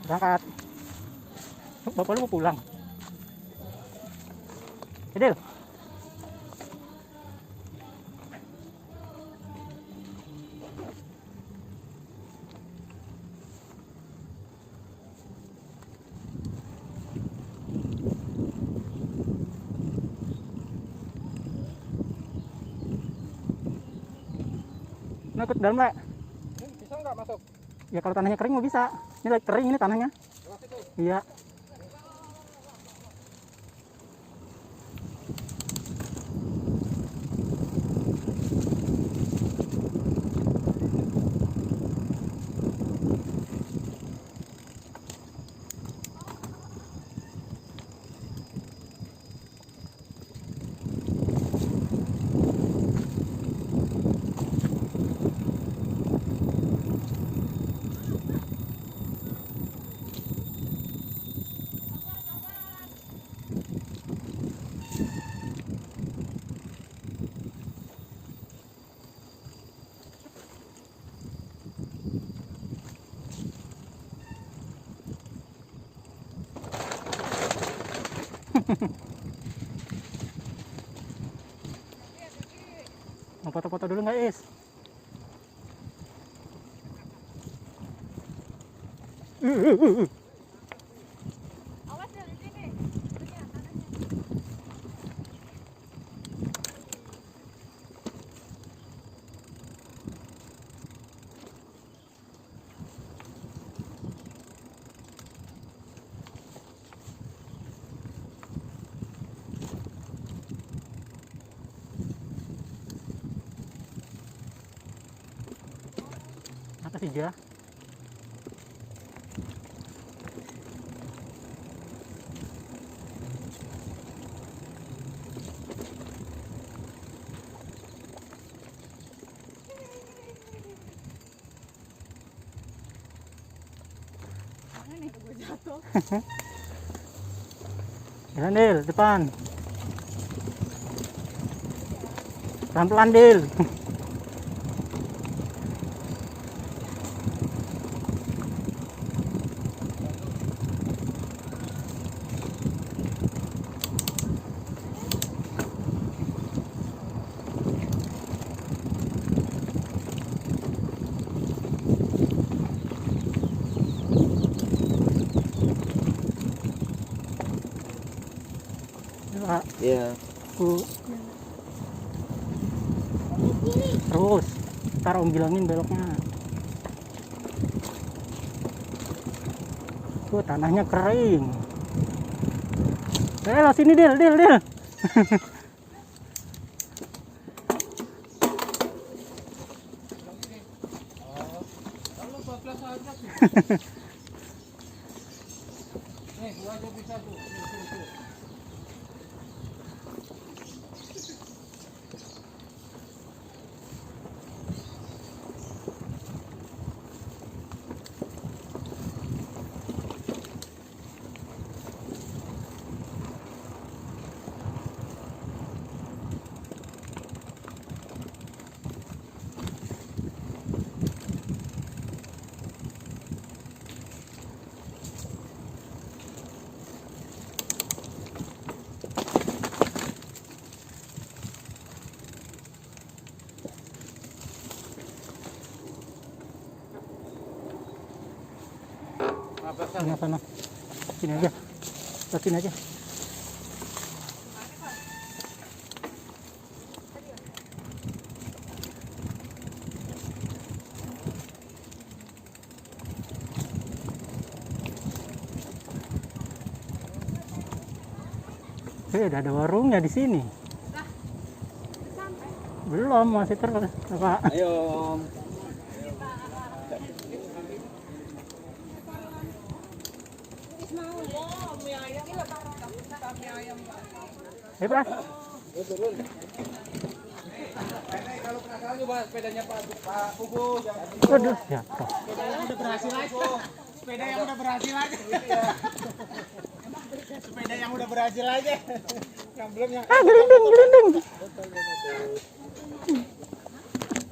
Berangkat. Bapak lu mau pulang? Edil. Nah, ikut dalam, Pak. Bisa nggak masuk? Ya kalau tanahnya kering mau bisa. Ini lagi kering ini tanahnya. Iya. Mau foto-foto dulu nggak, Is? Awas ya di sini. Apa sih, Ja? Mana nih gue jatuh. Jalan, Dil, depan. Pelan-pelan, Dil. Pak. Iya. Terus ntar Om bilangin beloknya. Tuh tanahnya kering. Lo sini, Dil. Nih, gua aja bisa tuh. Sana. Sini aja. Sini aja. Udah ada warungnya di sini. Belum, masih terus, Pak. Ayo. Ayo, Pras. Turun. Kalau penasaran coba sepedanya Pak Kubus. Aduh, jatuh. Sepeda yang udah berhasil aja. Sepeda yang udah berhasil aja. Sepeda yang udah berhasil aja. Yang belum yang Gelinding.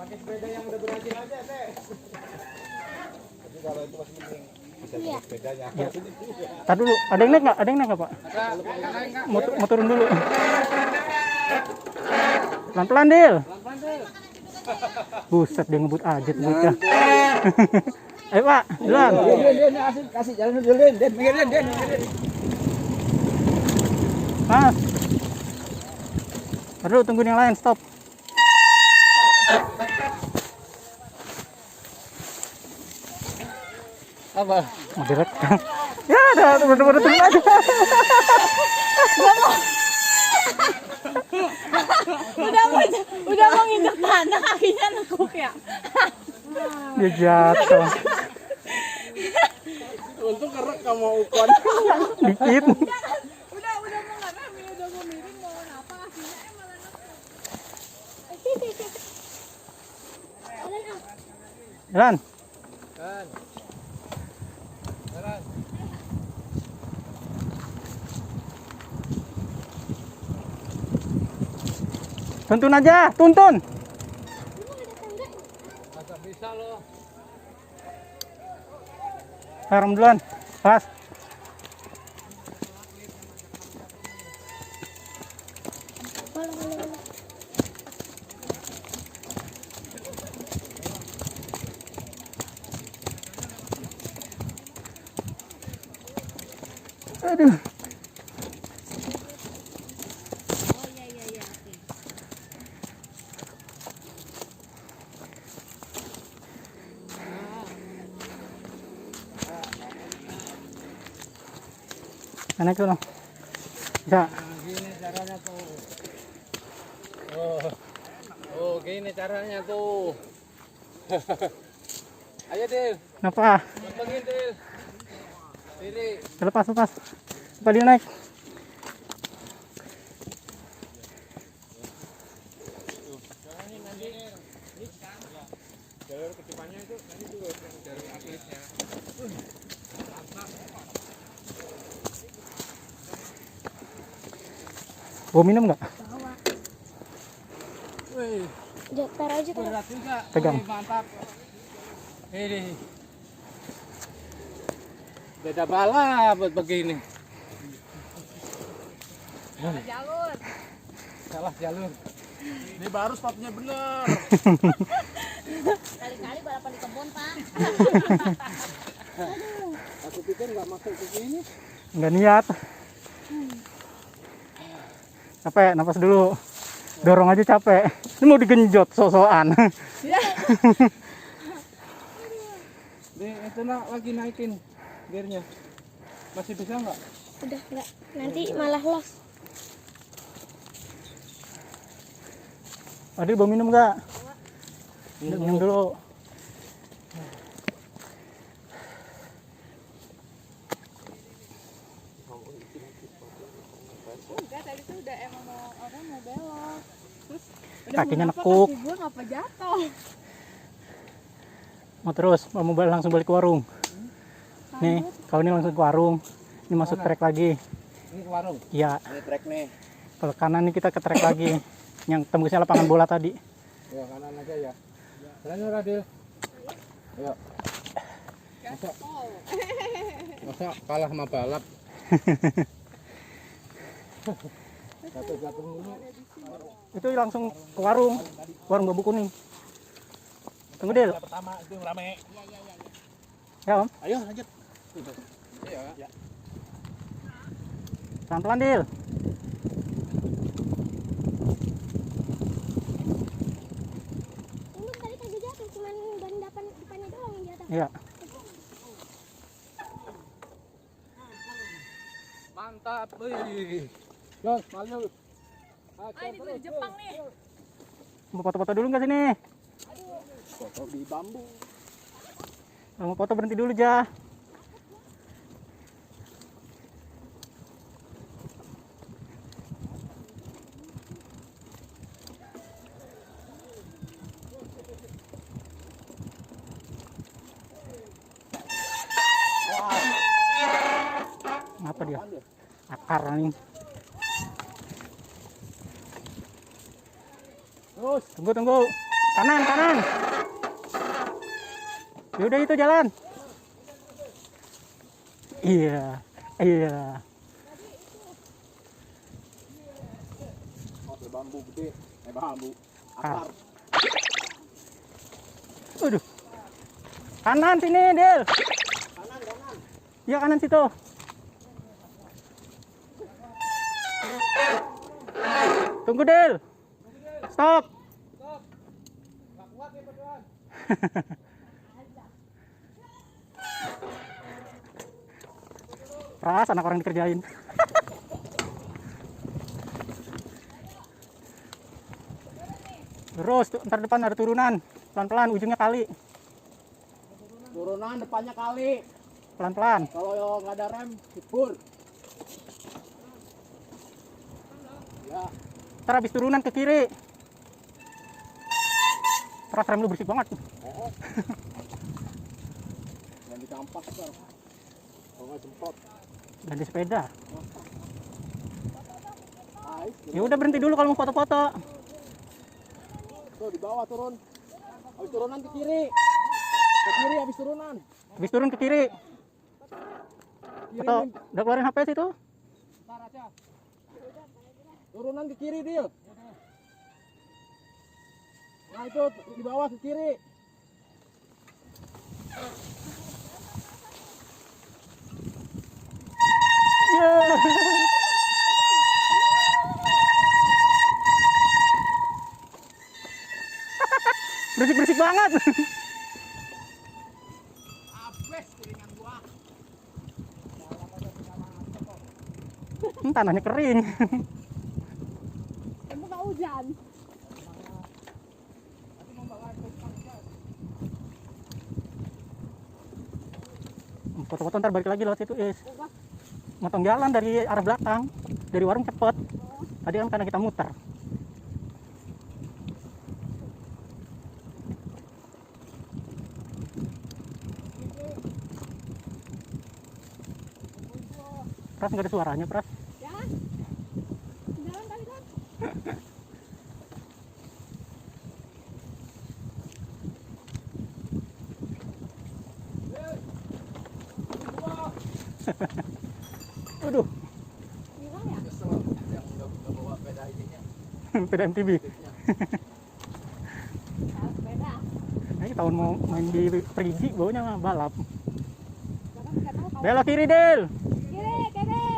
pakai sepeda yang udah berhasil aja, Teh. Tapi kalau itu masih penting. Iya. Ya. Tar dulu, ada yang naik nggak? Ada yang naik nggak Pak? Mau turun dulu. Pelan-pelan Dil. Buset dia ngebut aja tuh bocah. Ayo Pak, jalan. Kasih jalan dulu, Den. Minggir, Den. Mas. Tar dulu, tungguin yang lain, stop. Apa? Mau direkam. Ya, udah turun aja. Udah mau nginjek tanah kakinya nekuk ya. Dia jatuh. Untung kerekam mau ukon. Dikit. Udah mau nggak rame, udah mau miring mau apa kakinya malah nekuk. Jalan. Jalan. Tuntun aja, tuntun. Masa bisa loh. Haram duluan. Pas. Aduh. Naik dulu. Bisa. Gini caranya tuh. Oh, gini caranya tuh. Ayo, Del. Kenapa? Begini, Del. Diri. Lepas. Coba dia naik. Jalur kedepannya itu nanti juga jalur atletnya. Bawa minum nggak? Wih, Taruh aja taruh. berat juga. Pegang. Wih, mantap. Ini. Beda balap buat begini. Jalur. Salah jalur. Ini baru spotnya bener. Kali-kali balapan di kebun, Pak. Aku pikir nggak masuk ke sini. Nggak niat. Capek, napas dulu. Dorong aja capek. Ini mau digenjot so-soan. Itu nak lagi naikin gearnya. Masih bisa nggak? Udah enggak. Nanti malah los. Adil bawa minum nggak? Minum dulu. Enggak, tadi tuh udah emang mau belok. Terus Kakinya nekuk. Kaki gue ngapa jatuh? Mau terus, mau langsung balik ke warung. Nih, kalau ini langsung ke warung. Ini masuk trek lagi. Ini ke warung. Iya, Ini trek nih. kalau kanan nih kita ke trek lagi. Yang tembusnya lapangan bola tadi. Ya kanan aja ya. Jalan Radil. Ayo. Masa kalah sama balap? Jatuh dulu. Itu langsung ke warung. Warung bambu kuning. Tunggu Del. Pertama itu yang rame. Ya Om. Ayo lanjut. Ayo. Ya. Pelan-pelan Del. Ini tadi kagak jatuh, cuman ban depannya doang yang jatuh. Iya. Mantap. Wih. Los, maju. Ini gue di Jepang nih. Mau foto-foto dulu nggak sini? Foto di bambu. Kalau mau foto berhenti dulu Ja. Apa dia? Akar nih. Terus. Tunggu. Kanan. Yaudah itu jalan. Iya. Iya. Oh, bambu gede. Bambu. Ah. Akar. Aduh. Kanan sini, Del. Kanan. Iya, kanan situ. Tunggu, Del. Stop. Nggak kuat ya, Paduan. Pras, anak orang dikerjain. Terus, ntar depan ada turunan. Pelan-pelan, ujungnya kali. Turunan depannya kali. Pelan-pelan. Kalau nggak ada rem, hibur. Ya. Ntar habis turunan ke kiri. Pras, rem lu bersih banget. Oh. Yang dikampak kan. Kalau nggak semprot. Ganti sepeda. Ais. Ya udah berhenti dulu kalau mau foto-foto. Tuh di bawah turun. Habis turunan ke kiri. Ke kiri habis turunan. Habis turun ke kiri. Kiri Atau nih. udah keluarin HP situ? Ntar aja. Turunan ke kiri dia. Nah itu di bawah ke kiri. Yeah. Berisik-berisik banget. Abes piringan gua. Tanahnya kering. Emang nggak hujan. Foto-foto ntar balik lagi lewat situ, Is. Motong jalan dari arah belakang. Dari warung cepet. Tadi kan karena kita muter. Pras, nggak ada suaranya, Pras. Ya. Jalan kali kan. Waduh, Gimana ya? Kesel yang nggak bawa sepeda ininya. sepeda MTB. Nah, sepeda. Ini tahun mau main di Perigi, baunya mah balap. Jangan nggak tahu kalau Belok kiri, Del. kiri, kiri.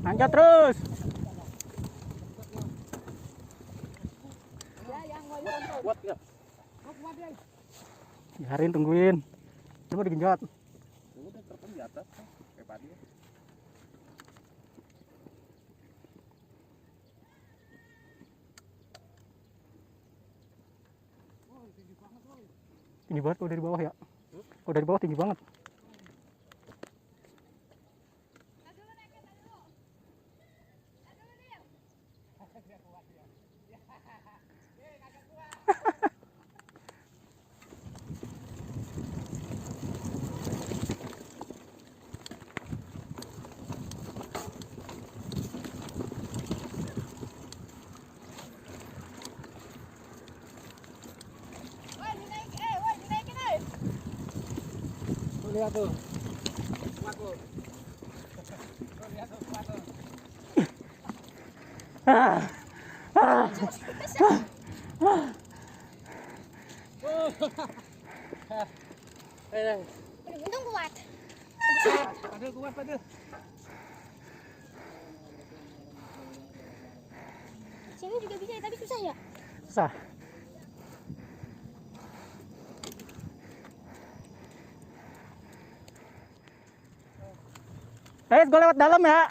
Lanjut terus. Ya, yang mau jalan. Kuat nggak? Mau kuat deh. Biarin, tungguin. Coba digenjot. Udah terpon di atas. Kayak padi. Tinggi banget kalau dari bawah ya. Kalau dari bawah tinggi banget. Woi, dinaikin deh. Tuh lihat tuh. Kuat tuh. Tuh lihat tuh kuat tuh. Untung kuat. Padahal kuat padahal. Sini juga bisa, tapi susah ya. Susah. Gue lewat dalam ya.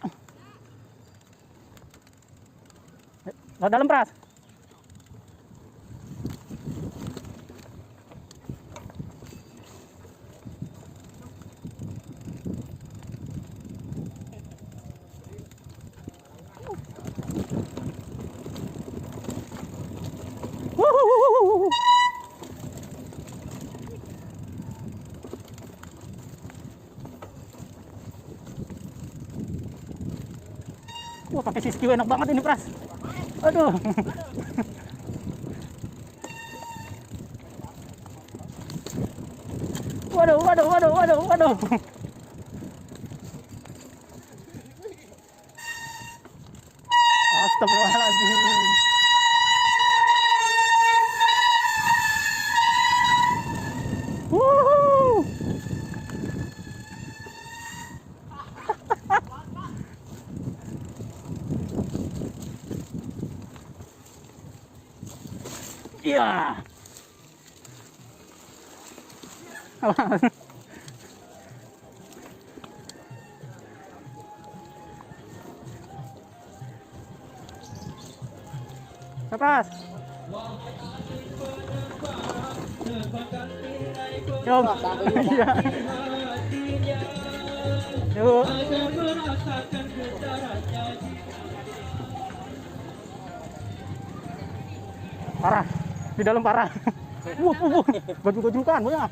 Lewat dalam, Pras. Wuhuhuhuhu. Wah, pakai siskiu enak banget ini, Pras. Aduh. Waduh, waduh, waduh, waduh, waduh. Astagfirullahaladzim. Wuhu. Iya. Sapras. Yuk. Iya. Yuk. Parah. Di dalam parah. Baju-bajukan punya.